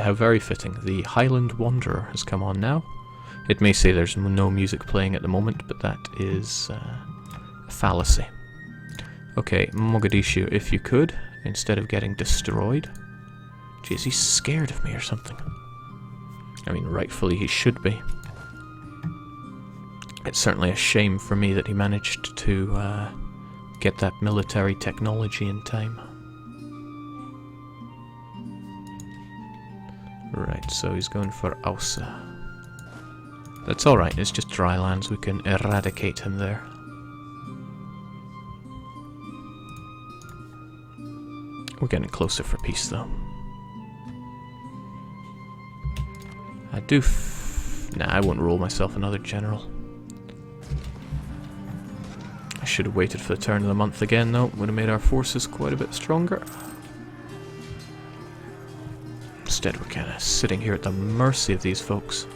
how very fitting. The Highland Wanderer has come on now. It may say there's no music playing at the moment, but that is a fallacy. Okay, Mogadishu, if you could, instead of getting destroyed. Jeez, he's scared of me or something. I mean, rightfully he should be. It's certainly a shame for me that he managed to get that military technology in time. Right, so he's going for Ausa. That's alright, it's just dry lands, we can eradicate him there. We're getting closer for peace though. I do nah, I won't roll myself another general. I should have waited for the turn of the month again though, would have made our forces quite a bit stronger. Instead we're kind of sitting here at the mercy of these folks.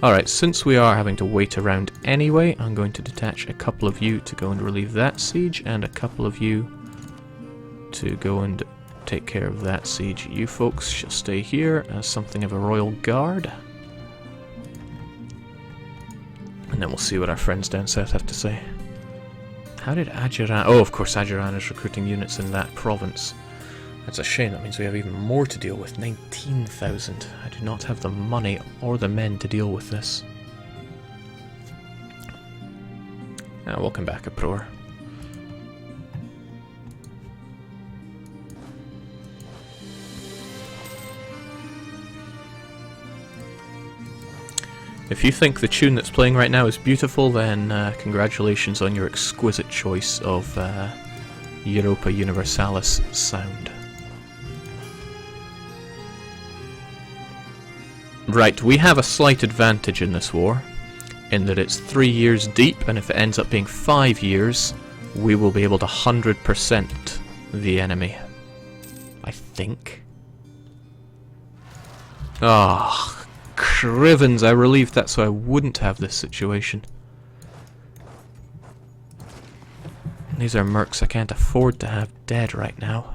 Alright, since we are having to wait around anyway, I'm going to detach a couple of you to go and relieve that siege, and a couple of you to go and take care of that siege. You folks shall stay here as something of a royal guard. And then we'll see what our friends down south have to say. How did Ajiran... Oh, of course, Ajiran is recruiting units in that province. That's a shame, that means we have even more to deal with. 19,000. I do not have the money or the men to deal with this. Welcome back, Uproar. If you think the tune that's playing right now is beautiful, then congratulations on your exquisite choice of Europa Universalis sound. Right, we have a slight advantage in this war, in that it's 3 years deep, and if it ends up being 5 years, we will be able to 100% the enemy. I think. Ah, Crivens, I relieved that so I wouldn't have this situation. These are mercs I can't afford to have dead right now.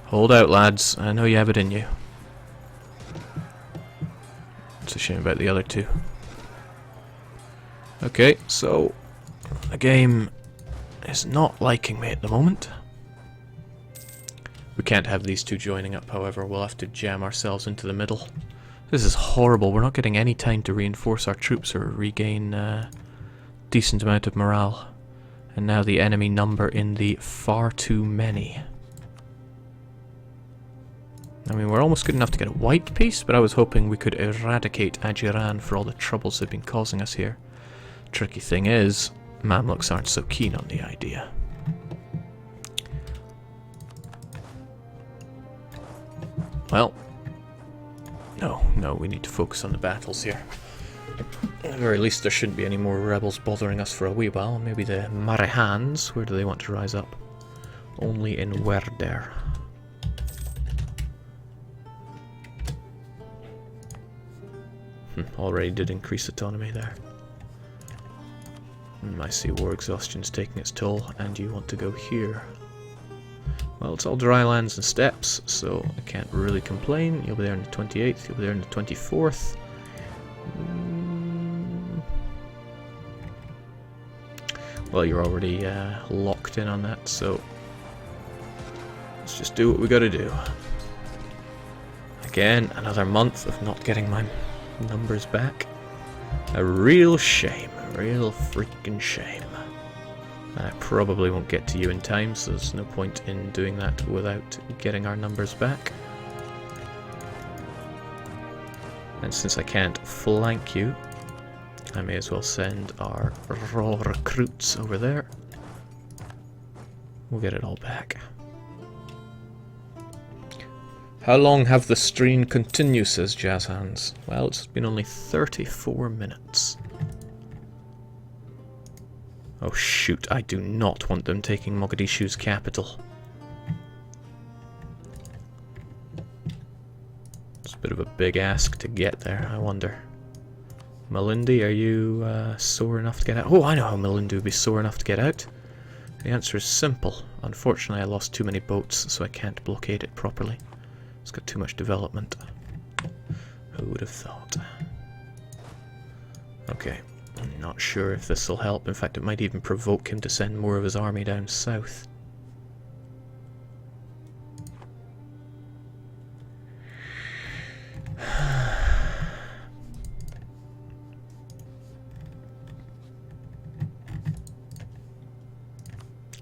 Hold out, lads. I know you have it in you. It's a shame about the other two. Okay, so the game is not liking me at the moment. We can't have these two joining up, however. We'll have to jam ourselves into the middle. This is horrible. We're not getting any time to reinforce our troops or regain decent amount of morale. And now the enemy number in the far too many. I mean, we're almost good enough to get a white peace, but I was hoping we could eradicate Ajiran for all the troubles they've been causing us here. Tricky thing is, Mamluks aren't so keen on the idea. Well, no, we need to focus on the battles here. At the very least, there shouldn't be any more rebels bothering us for a wee while. Maybe the Marehans, where do they want to rise up? Only in Werder. Already did increase autonomy there. I see war exhaustion's taking its toll, and you want to go here. Well, it's all dry lands and steppes, so I can't really complain. You'll be there on the 28th, you'll be there on the 24th. Well, you're already locked in on that, so let's just do what we gotta do. Again, another month of not getting my numbers back. A real shame, a real freaking shame. I probably won't get to you in time, so there's no point in doing that without getting our numbers back. And since I can't flank you, I may as well send our raw recruits over there. We'll get it all back. How long have the stream continue, says Jazzhands. Well, it's been only 34 minutes. Oh shoot, I do not want them taking Mogadishu's capital. It's a bit of a big ask to get there, I wonder. Malindi, are you sore enough to get out? Oh, I know how Malindi would be sore enough to get out. The answer is simple. Unfortunately, I lost too many boats, so I can't blockade it properly. It's got too much development. Who would have thought? Okay, I'm not sure if this will help. In fact, it might even provoke him to send more of his army down south.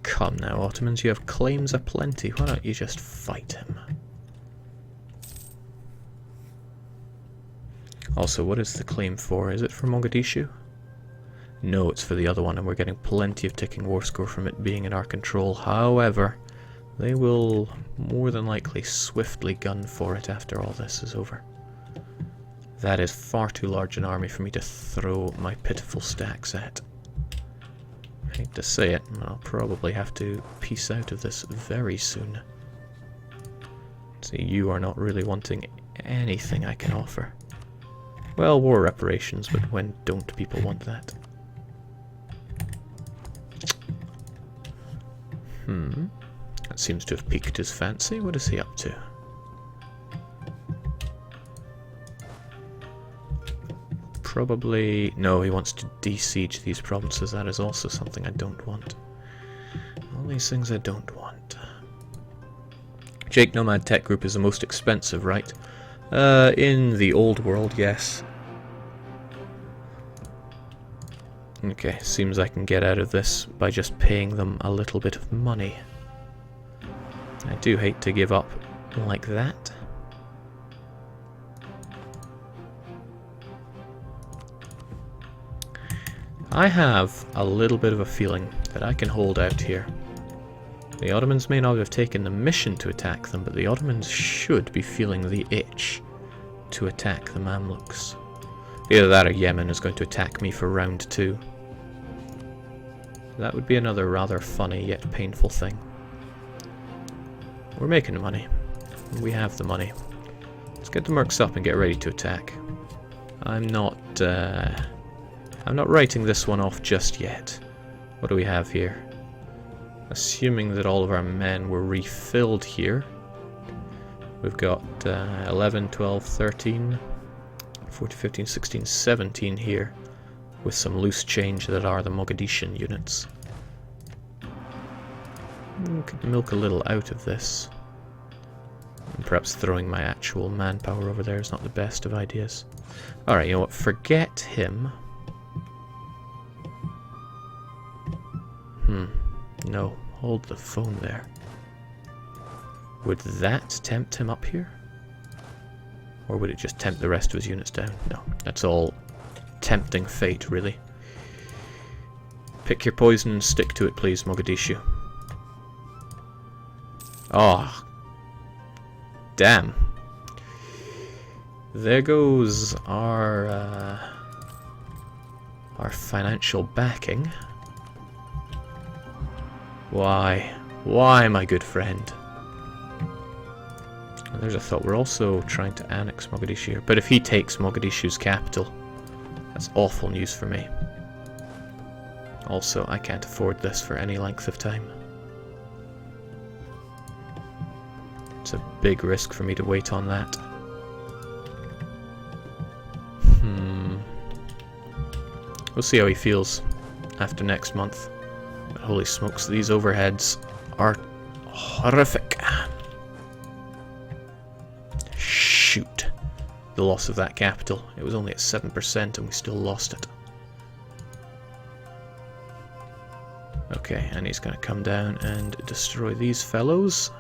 Come now, Ottomans, you have claims aplenty. Why don't you just fight him? Also, what is the claim for? Is it for Mogadishu? No, it's for the other one, and we're getting plenty of ticking war score from it being in our control. However, they will more than likely swiftly gun for it after all this is over. That is far too large an army for me to throw my pitiful stacks at. I hate to say it, I'll probably have to peace out of this very soon. See, you are not really wanting anything I can offer. Well, war reparations, but when don't people want that? That seems to have piqued his fancy. What is he up to? Probably... No, he wants to de-siege these provinces. That is also something I don't want. All these things I don't want. Jake Nomad Tech Group is the most expensive, right? In the old world, yes. Okay, seems I can get out of this by just paying them a little bit of money. I do hate to give up like that. I have a little bit of a feeling that I can hold out here. The Ottomans may not have taken the mission to attack them, but the Ottomans should be feeling the itch to attack the Mamluks. Either that or Yemen is going to attack me for round 2. That would be another rather funny yet painful thing. We're making money. We have the money. Let's get the mercs up and get ready to attack. I'm not writing this one off just yet. What do we have here? Assuming that all of our men were refilled here. We've got 11, 12, 13, 14, 15, 16, 17 here. With some loose change that are the Mogadishian units. Could milk a little out of this. And perhaps throwing my actual manpower over there is not the best of ideas. Alright, you know what? Forget him. No, hold the phone there. Would that tempt him up here? Or would it just tempt the rest of his units down? No, that's all tempting fate, really. Pick your poison and stick to it, please, Mogadishu. Oh, damn. There goes our financial backing. Why, my good friend? And there's a thought. We're also trying to annex Mogadishu here. But if he takes Mogadishu's capital, that's awful news for me. Also, I can't afford this for any length of time. It's a big risk for me to wait on that. We'll see how he feels after next month. But holy smokes, these overheads are horrific. Shoot. The loss of that capital. It was only at 7% and we still lost it. Okay, and he's going to come down and destroy these fellows.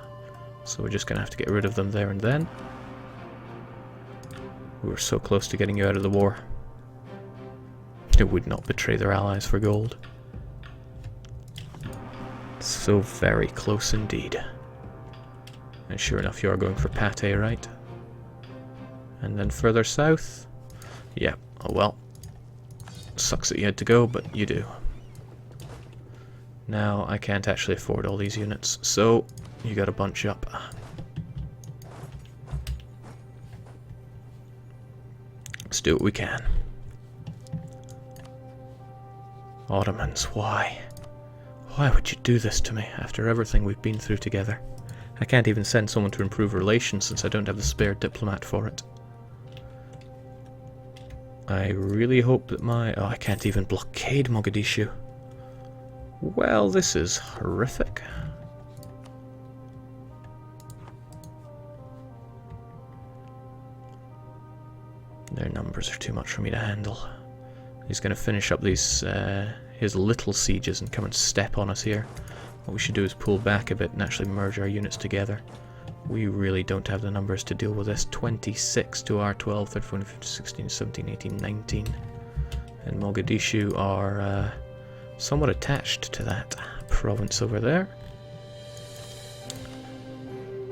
So we're just going to have to get rid of them there and then. We were so close to getting you out of the war. They would not betray their allies for gold. So very close indeed. And sure enough, you are going for Pate, right? And then further south? Yeah, oh well. Sucks that you had to go, but you do. Now, I can't actually afford all these units, so you gotta bunch up. Let's do what we can. Ottomans, why? Why would you do this to me after everything we've been through together? I can't even send someone to improve relations since I don't have the spare diplomat for it. I really hope that my... Oh, I can't even blockade Mogadishu. Well, this is horrific. Their numbers are too much for me to handle. He's going to finish up these his little sieges and come and step on us here. What we should do is pull back a bit and actually merge our units together. We really don't have the numbers to deal with this. 26 to our 12, 13, 14, 15, 16, 17, 18, 19. And Mogadishu are somewhat attached to that province over there.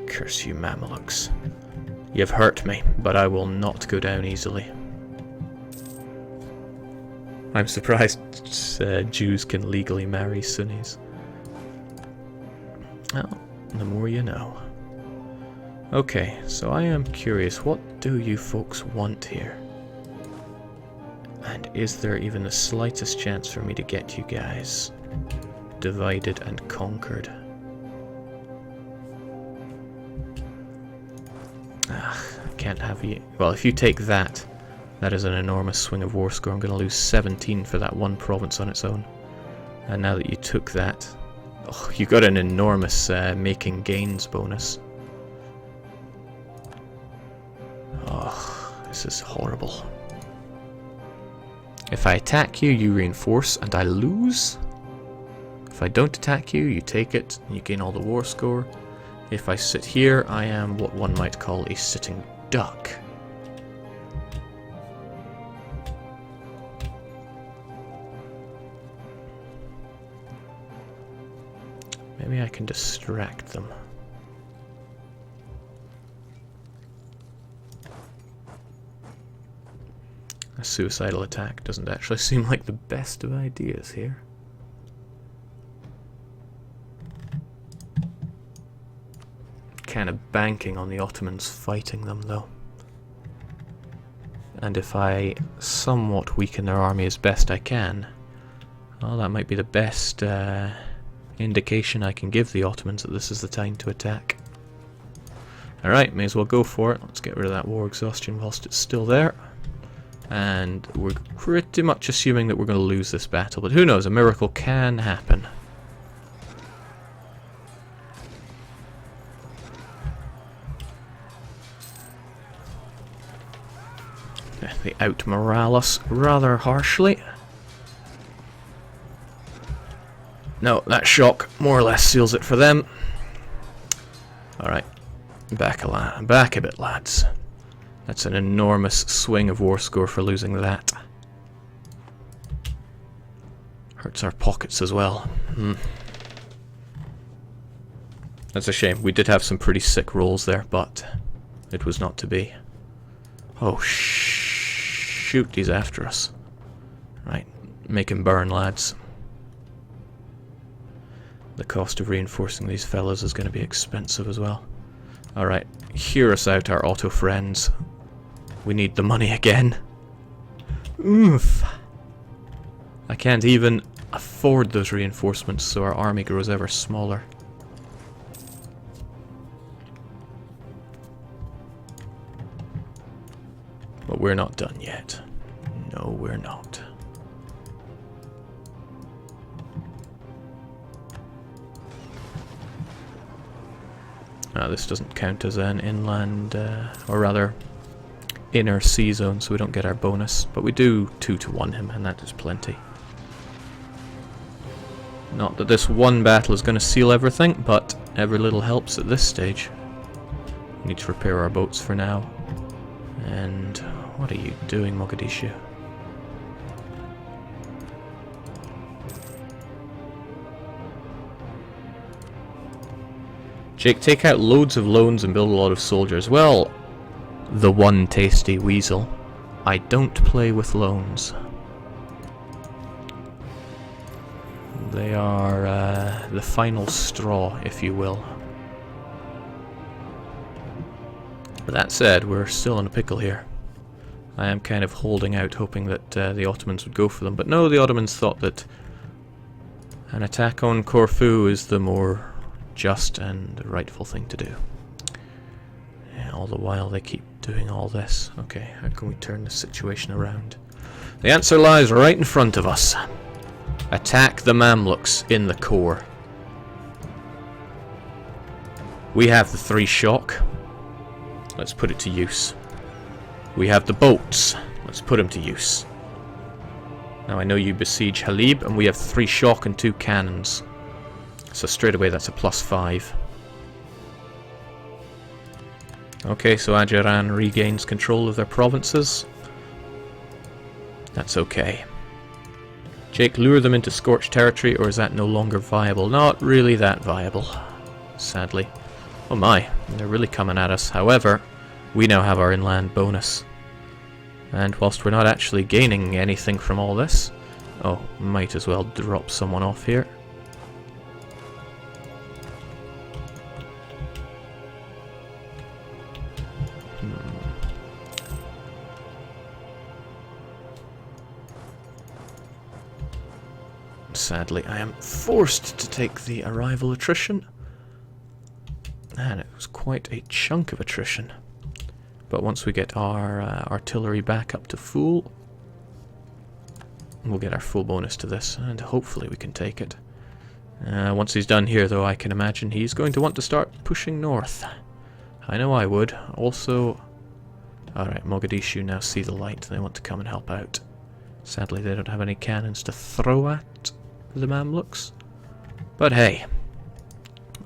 Curse you, Mamelukes. You've hurt me, but I will not go down easily. I'm surprised Jews can legally marry Sunnis. Well, the more you know. Okay, so I am curious, what do you folks want here? And is there even the slightest chance for me to get you guys divided and conquered? I can't have you... Well, if you take that, that is an enormous swing of war score. I'm going to lose 17 for that one province on its own. And now that you took that... Oh, you got an enormous making gains bonus. Oh, this is horrible. If I attack you, you reinforce and I lose. If I don't attack you, you take it and you gain all the war score. If I sit here, I am what one might call a sitting duck. Maybe I can distract them. A suicidal attack doesn't actually seem like the best of ideas here. Kind of banking on the Ottomans fighting them, though. And if I somewhat weaken their army as best I can, well, that might be the best indication I can give the Ottomans that this is the time to attack. Alright, may as well go for it. Let's get rid of that war exhaustion whilst it's still there. And we're pretty much assuming that we're going to lose this battle, but who knows, a miracle can happen. They out-morale us rather harshly. No, that shock more or less seals it for them. Alright, back a bit, lads. That's an enormous swing of war score for losing that. Hurts our pockets as well. That's a shame. We did have some pretty sick rolls there, but it was not to be. Oh, shoot, he's after us. Right, make him burn, lads. The cost of reinforcing these fellas is going to be expensive as well. Alright, hear us out, our Otto friends. We need the money again. Oof. I can't even afford those reinforcements, so our army grows ever smaller. But we're not done yet. No, we're not. This doesn't count as an inland, or rather, inner sea zone, so we don't get our bonus. But we do 2-to-1 him, and that is plenty. Not that this one battle is going to seal everything, but every little helps at this stage. We need to repair our boats for now. And what are you doing, Mogadishu? Jake, take out loads of loans and build a lot of soldiers. Well, the one tasty weasel. I don't play with loans. They are the final straw, if you will. But that said, we're still in a pickle here. I am kind of holding out, hoping that the Ottomans would go for them. But no, the Ottomans thought that an attack on Corfu is the more just and the rightful thing to do. Yeah, all the while they keep doing all this. Okay, how can we turn the situation around? The answer lies right in front of us. Attack the Mamluks in the core. We have the 3 shock. Let's put it to use. We have the boats. Let's put them to use. Now I know you besiege Halib, and we have 3 shock and 2 cannons. So straight away that's a +5. Okay, so Ajiran regains control of their provinces. That's okay. Jake, lure them into scorched territory, or is that no longer viable? Not really that viable, sadly. Oh my, they're really coming at us. However, we now have our inland bonus. And whilst we're not actually gaining anything from all this... Oh, might as well drop someone off here. Sadly, I am forced to take the arrival attrition. And it was quite a chunk of attrition. But once we get our artillery back up to full, we'll get our full bonus to this, and hopefully we can take it. Once he's done here, though, I can imagine he's going to want to start pushing north. I know I would. Also... Alright, Mogadishu now see the light. They want to come and help out. Sadly, they don't have any cannons to throw at the Mamluks. But hey.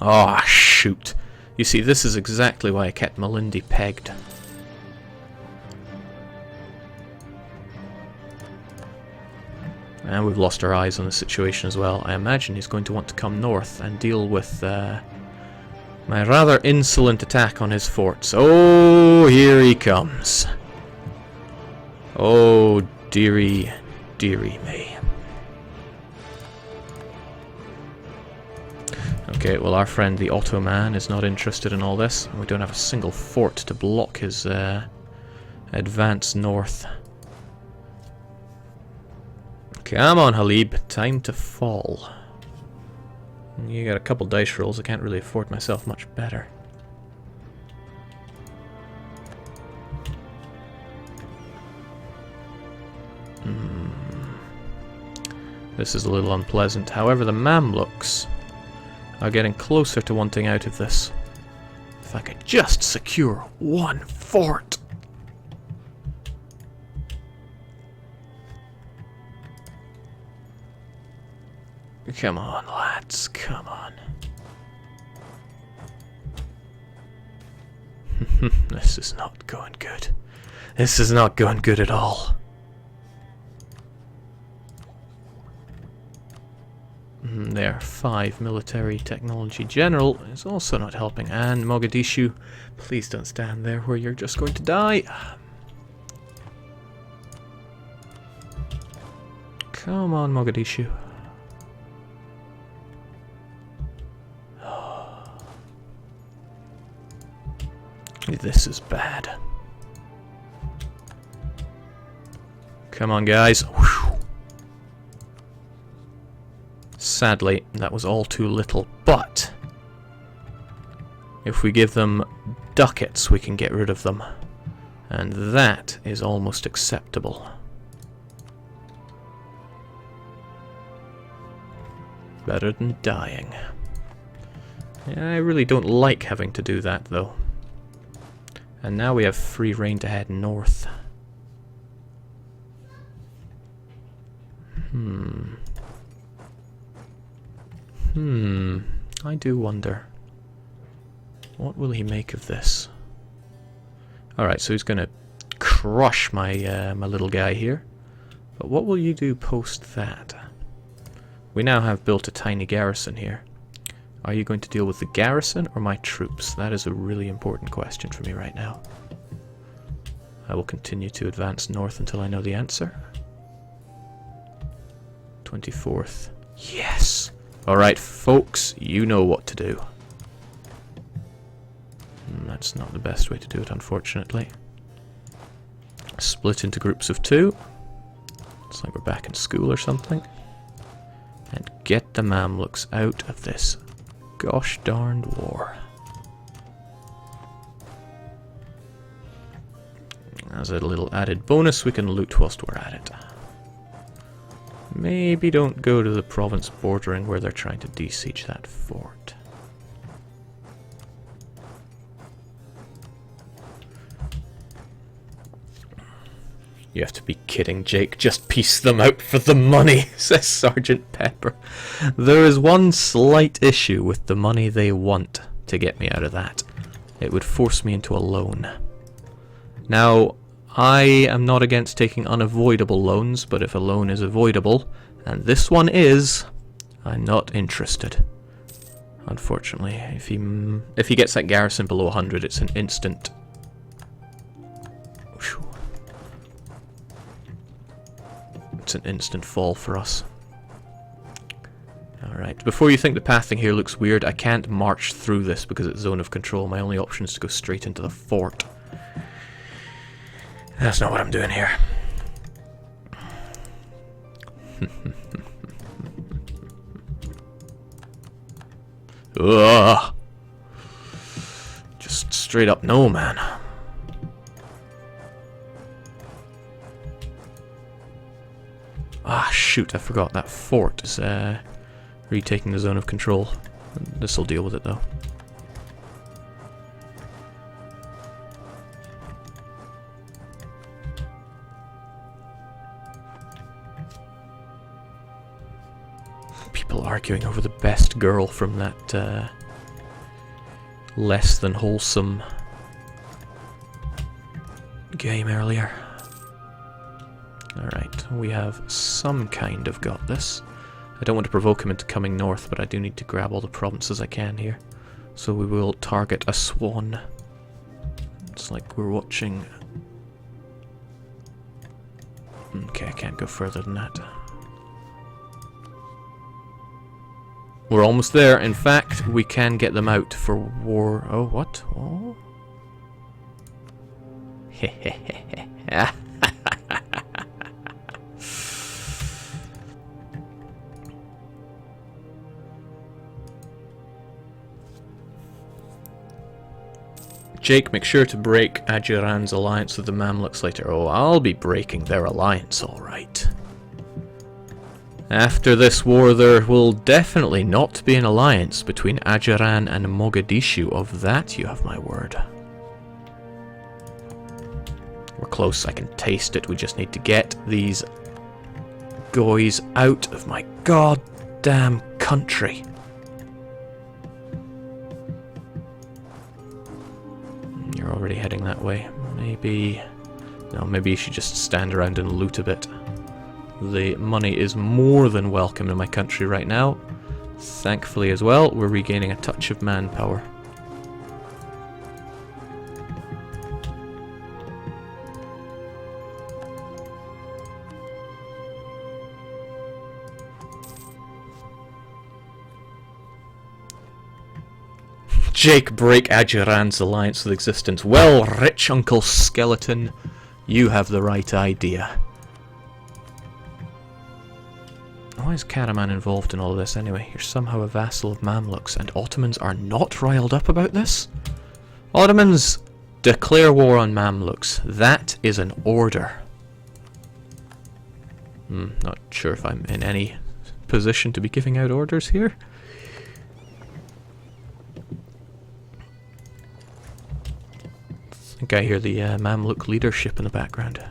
Oh, shoot. You see, this is exactly why I kept Malindi pegged. And we've lost our eyes on the situation as well. I imagine he's going to want to come north and deal with my rather insolent attack on his forts. Oh, here he comes. Oh, dearie, dearie me. Okay, well our friend the Ottoman is not interested in all this. We don't have a single fort to block his advance north. Come on, Halib, time to fall. You got a couple dice rolls, I can't really afford myself much better. This is a little unpleasant. However, the Mamluks are getting closer to wanting out of this. If I could just secure one fort. Come on, lads, come on. This is not going good. This is not going good at all. Their 5 military technology general is also not helping. And Mogadishu, please don't stand there where you're just going to die. Come on, Mogadishu. This is bad. Come on, guys. Whew. Sadly, that was all too little, but if we give them ducats, we can get rid of them. And that is almost acceptable. Better than dying. Yeah, I really don't like having to do that, though. And now we have free rein to head north. I do wonder. What will he make of this? Alright, so he's going to crush my my little guy here. But what will you do post that? We now have built a tiny garrison here. Are you going to deal with the garrison or my troops? That is a really important question for me right now. I will continue to advance north until I know the answer. 24th. Yes! Alright, folks, you know what to do. That's not the best way to do it, unfortunately. Split into groups of 2. It's like we're back in school or something. And get the Mamluks out of this gosh darned war. As a little added bonus, we can loot whilst we're at it. Maybe don't go to the province bordering where they're trying to de-siege that fort. You have to be kidding, Jake. Just piece them out for the money, says Sergeant Pepper. There is one slight issue with the money they want to get me out of that. It would force me into a loan. Now, I am not against taking unavoidable loans, but if a loan is avoidable, and this one is, I'm not interested. Unfortunately, if he gets that garrison below 100, it's an instant. It's an instant fall for us. Alright, before you think the pathing here looks weird, I can't march through this because it's zone of control. My only option is to go straight into the fort. That's not what I'm doing here. Ugh. Just straight up no, man. Ah, shoot, I forgot that fort is retaking the zone of control. This'll deal with it, though. People arguing over the best girl from that less than wholesome game earlier. Alright, we have some kind of got this. I don't want to provoke him into coming north, but I do need to grab all the provinces I can here. So we will target a swan. It's like we're watching... Okay, I can't go further than that. We're almost there. In fact, we can get them out for war... Oh, what? Oh? Hehehehe. Jake, make sure to break Ajuran's alliance with the Mamluks later. Oh, I'll be breaking their alliance, alright. After this war, there will definitely not be an alliance between Ajuran and Mogadishu. Of that, you have my word. We're close, I can taste it. We just need to get these guys out of my goddamn country. You're already heading that way. Maybe... No, maybe you should just stand around and loot a bit. The money is more than welcome in my country right now. Thankfully as well, we're regaining a touch of manpower. Jake, break Ajuran's alliance with existence. Well, rich Uncle Skeleton, you have the right idea. Why is Karaman involved in all of this anyway? You're somehow a vassal of Mamluks, and Ottomans are not riled up about this? Ottomans declare war on Mamluks. That is an order. Not sure if I'm in any position to be giving out orders here. I think I hear the Mamluk leadership in the background.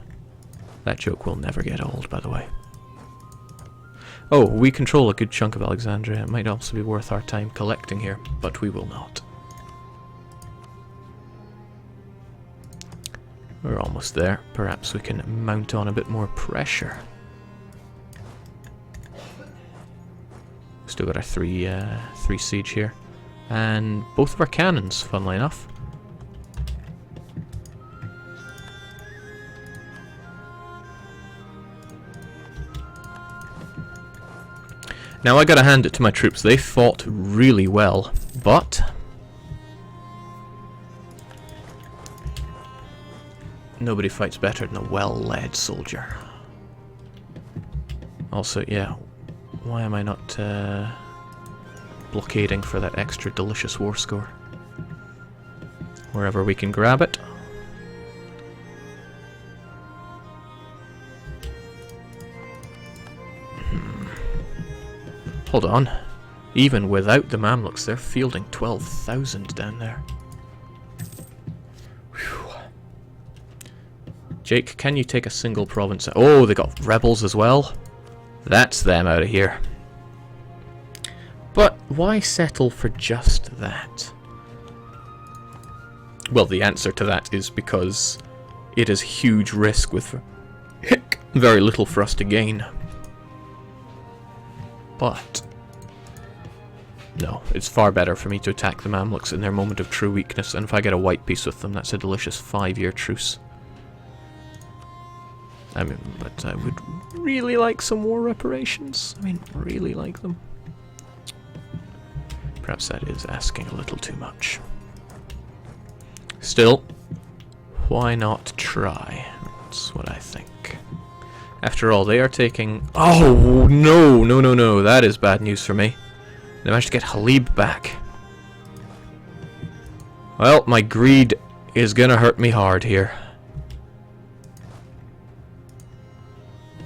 That joke will never get old, by the way. Oh, we control a good chunk of Alexandria. It might also be worth our time collecting here, but we will not. We're almost there. Perhaps we can mount on a bit more pressure. Still got our three siege here. And both of our cannons, funnily enough. Now I gotta hand it to my troops, they fought really well, but nobody fights better than a well-led soldier. Also, yeah, why am I not blockading for that extra delicious war score. Wherever we can grab it. Hold on. Even without the Mamluks, they're fielding 12,000 down there. Whew. Jake, can you take a single province? Oh, they got rebels as well. That's them out of here. But why settle for just that? Well, the answer to that is because it is huge risk with very little for us to gain. But no, it's far better for me to attack the Mamluks in their moment of true weakness, and if I get a white peace with them, that's a delicious 5-year truce. I mean, but I would really like some war reparations. I mean, really like them. Perhaps that is asking a little too much. Still, why not try? That's what I think. After all, they are taking... Oh, no, no, no, no. That is bad news for me. They managed to get Halib back. Well, my greed is gonna hurt me hard here.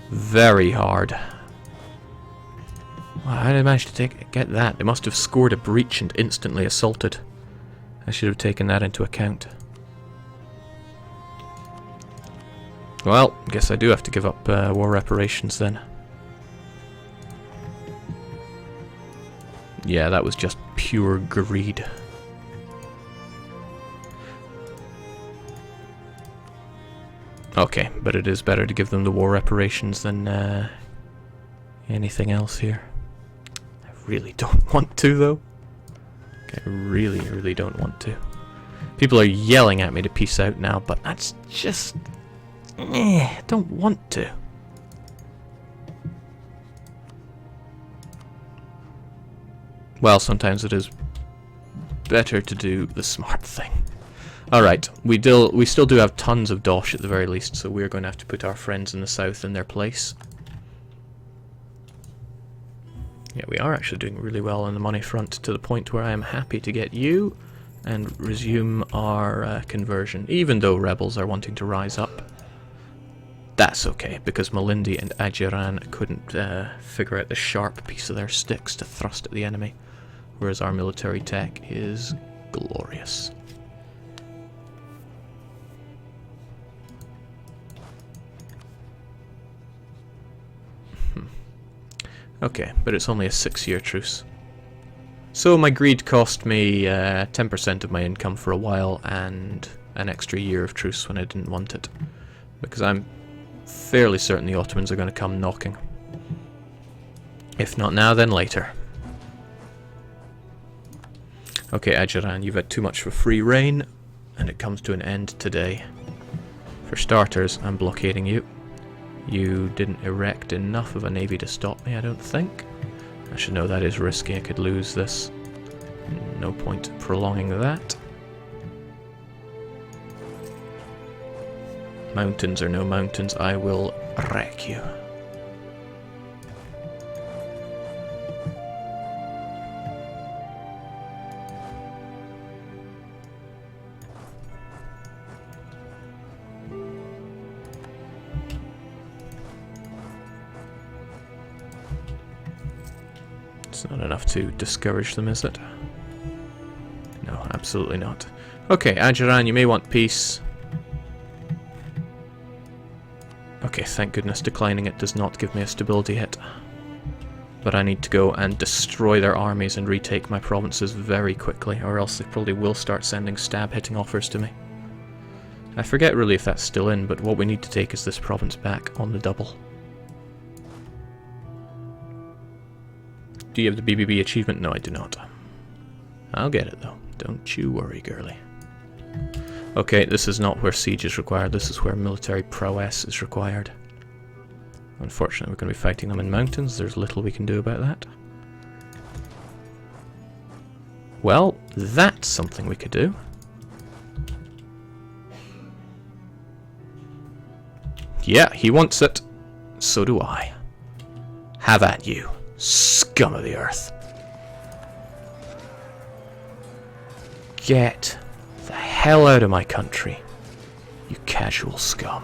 Very hard. Wow, how did I manage to get that? They must have scored a breach and instantly assaulted. I should have taken that into account. Well, guess I do have to give up war reparations then. Yeah, that was just pure greed. Okay, but it is better to give them the war reparations than anything else here. I really don't want to, though. I really, really don't want to. People are yelling at me to peace out now, but that's just... I don't want to. Well, sometimes it is better to do the smart thing. Alright, we still do have tons of dosh at the very least, so we're going to have to put our friends in the south in their place. Yeah, we are actually doing really well on the money front, to the point where I am happy to get you and resume our conversion, even though rebels are wanting to rise up. That's okay, because Malindi and Ajiran couldn't figure out the sharp piece of their sticks to thrust at the enemy, whereas our military tech is glorious. Okay, but it's only a 6-year truce. So my greed cost me 10% of my income for a while, and an extra year of truce when I didn't want it. Because I'm fairly certain the Ottomans are going to come knocking. If not now, then later. Okay, Ajiran, you've had too much for free reign, and it comes to an end today. For starters, I'm blockading you. You didn't erect enough of a navy to stop me, I don't think. I should know that is risky, I could lose this. No point prolonging that. Mountains or no mountains, I will wreck you. It's not enough to discourage them, is it? No, absolutely not. Okay, Ajiran, you may want peace. Okay, thank goodness declining it does not give me a stability hit. But I need to go and destroy their armies and retake my provinces very quickly, or else they probably will start sending stab-hitting offers to me. I forget really if that's still in, but what we need to take is this province back on the double. Do you have the BBB achievement? No, I do not. I'll get it, though. Don't you worry, girlie. Okay, this is not where siege is required. This is where military prowess is required. Unfortunately, we're going to be fighting them in mountains. There's little we can do about that. Well, that's something we could do. Yeah, he wants it. So do I. Have at you, scum of the earth. Get the hell out of my country, you casual scum.